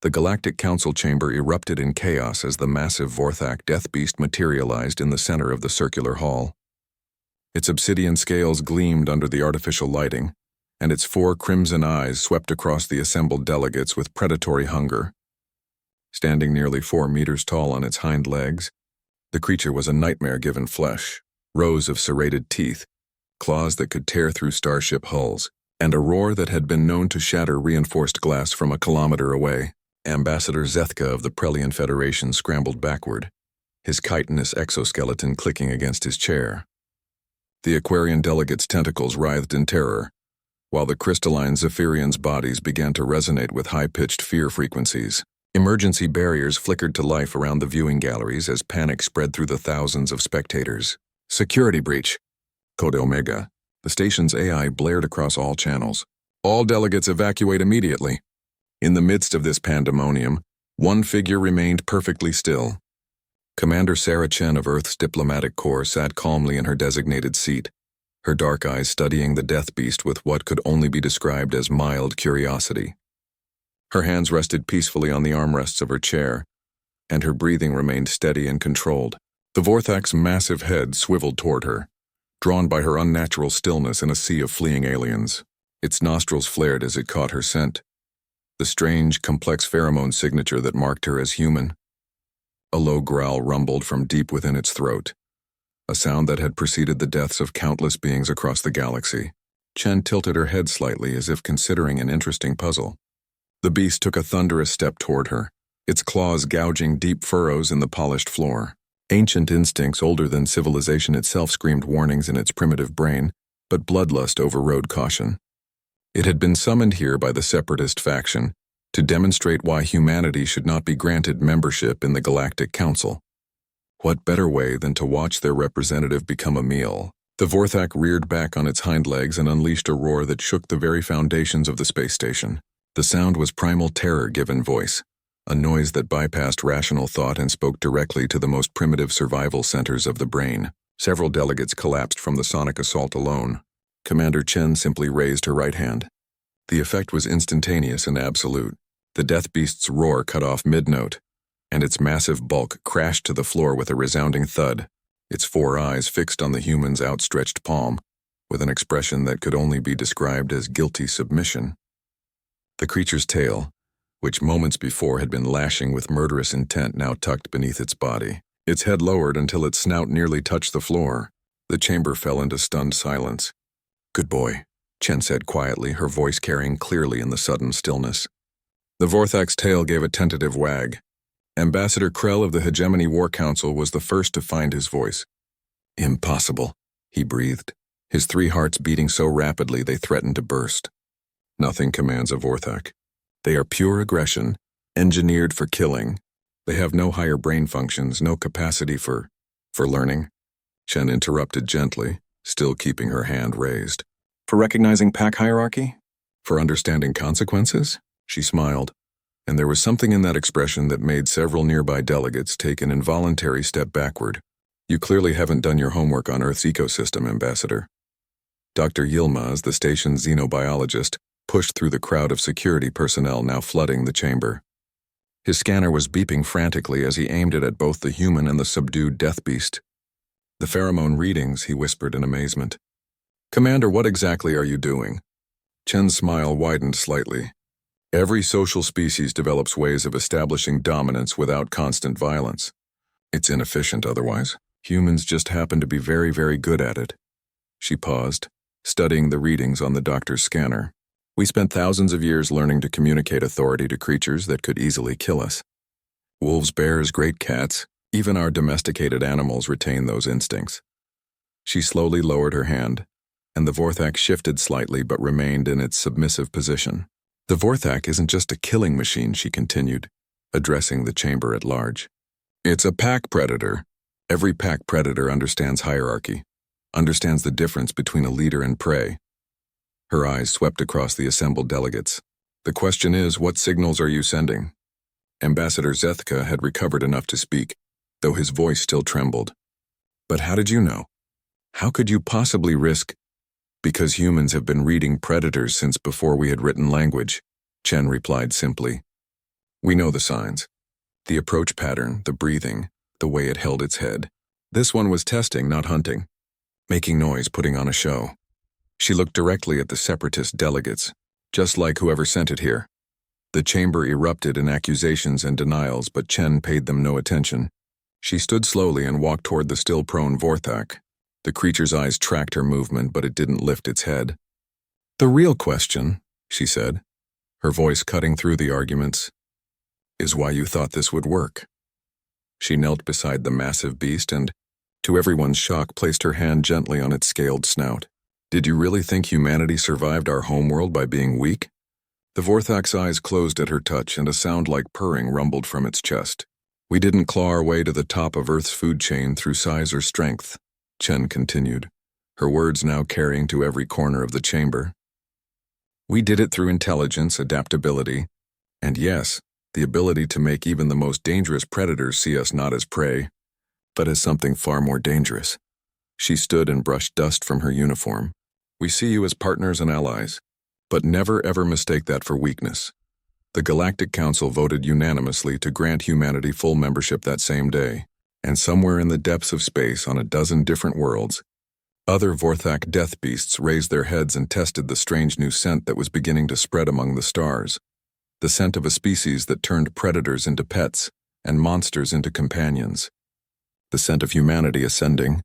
The Galactic Council chamber erupted in chaos as the massive Vorthak death beast materialized in the center of the circular hall. Its obsidian scales gleamed under the artificial lighting, and its 4 crimson eyes swept across the assembled delegates with predatory hunger. Standing nearly 4 meters tall on its hind legs, the creature was a nightmare-given flesh, rows of serrated teeth, claws that could tear through starship hulls, and a roar that had been known to shatter reinforced glass from a kilometer away. Ambassador Zethka of the Prelian Federation scrambled backward, his chitinous exoskeleton clicking against his chair. The Aquarian delegates' tentacles writhed in terror, while the crystalline Zephyrians' bodies began to resonate with high-pitched fear frequencies. Emergency barriers flickered to life around the viewing galleries as panic spread through the thousands of spectators. Security breach. Code Omega. The station's AI blared across all channels. All delegates evacuate immediately. In the midst of this pandemonium, one figure remained perfectly still. Commander Sarah Chen of Earth's Diplomatic Corps sat calmly in her designated seat, her dark eyes studying the death beast with what could only be described as mild curiosity. Her hands rested peacefully on the armrests of her chair, and her breathing remained steady and controlled. The Vorthak's massive head swiveled toward her, drawn by her unnatural stillness in a sea of fleeing aliens. Its nostrils flared as it caught her scent, the strange, complex pheromone signature that marked her as human. A low growl rumbled from deep within its throat, a sound that had preceded the deaths of countless beings across the galaxy. Chen tilted her head slightly as if considering an interesting puzzle. The beast took a thunderous step toward her, its claws gouging deep furrows in the polished floor. Ancient instincts older than civilization itself screamed warnings in its primitive brain, but bloodlust overrode caution. It had been summoned here by the Separatist faction to demonstrate why humanity should not be granted membership in the Galactic Council. What better way than to watch their representative become a meal? The Vorthak reared back on its hind legs and unleashed a roar that shook the very foundations of the space station. The sound was primal terror given voice, a noise that bypassed rational thought and spoke directly to the most primitive survival centers of the brain. Several delegates collapsed from the sonic assault alone. Commander Chen simply raised her right hand. The effect was instantaneous and absolute. The death beast's roar cut off mid-note, and its massive bulk crashed to the floor with a resounding thud, its 4 eyes fixed on the human's outstretched palm, with an expression that could only be described as guilty submission. The creature's tail, which moments before had been lashing with murderous intent, now tucked beneath its body. Its head lowered until its snout nearly touched the floor. The chamber fell into stunned silence. "Good boy," Chen said quietly, her voice carrying clearly in the sudden stillness. The Vorthak's tail gave a tentative wag. Ambassador Krell of the Hegemony War Council was the first to find his voice. "Impossible," he breathed, his 3 hearts beating so rapidly they threatened to burst. Nothing commands a Vorthak. They are pure aggression, engineered for killing. They have no higher brain functions, no capacity for learning. Chen interrupted gently, still keeping her hand raised. "For recognizing pack hierarchy? For understanding consequences?" She smiled, and there was something in that expression that made several nearby delegates take an involuntary step backward. "You clearly haven't done your homework on Earth's ecosystem, Ambassador." Dr. Yilmaz, the station's xenobiologist, pushed through the crowd of security personnel now flooding the chamber. His scanner was beeping frantically as he aimed it at both the human and the subdued death beast. "The pheromone readings," he whispered in amazement. "Commander, what exactly are you doing?" Chen's smile widened slightly. "Every social species develops ways of establishing dominance without constant violence. It's inefficient otherwise. Humans just happen to be very, very good at it." She paused, studying the readings on the doctor's scanner. "We spent thousands of years learning to communicate authority to creatures that could easily kill us. Wolves, bears, great cats, even our domesticated animals retain those instincts." She slowly lowered her hand, and the Vorthak shifted slightly but remained in its submissive position. "The Vorthak isn't just a killing machine," she continued, addressing the chamber at large. "It's a pack predator. Every pack predator understands hierarchy, understands the difference between a leader and prey." Her eyes swept across the assembled delegates. "The question is, what signals are you sending?" Ambassador Zethka had recovered enough to speak, though his voice still trembled. "But how did you know? How could you possibly risk—" "Because humans have been reading predators since before we had written language," Chen replied simply. We know the signs. The approach pattern, the breathing, the way it held its head. This one was testing, not hunting. Making noise, putting on a show. She looked directly at the separatist delegates, just like whoever sent it here. The chamber erupted in accusations and denials, but Chen paid them no attention. She stood slowly and walked toward the still prone Vorthak. The creature's eyes tracked her movement, but it didn't lift its head. "The real question," she said, her voice cutting through the arguments, "is why you thought this would work." She knelt beside the massive beast and, to everyone's shock, placed her hand gently on its scaled snout. "Did you really think humanity survived our homeworld by being weak?" The Vorthak's eyes closed at her touch, and a sound like purring rumbled from its chest. "We didn't claw our way to the top of Earth's food chain through size or strength," Chen continued, her words now carrying to every corner of the chamber. "We did it through intelligence, adaptability, and yes, the ability to make even the most dangerous predators see us not as prey, but as something far more dangerous." She stood and brushed dust from her uniform. "We see you as partners and allies, but never ever mistake that for weakness." The Galactic Council voted unanimously to grant humanity full membership that same day, and somewhere in the depths of space on a dozen different worlds, other Vorthak death beasts raised their heads and tested the strange new scent that was beginning to spread among the stars. The scent of a species that turned predators into pets and monsters into companions. The scent of humanity ascending,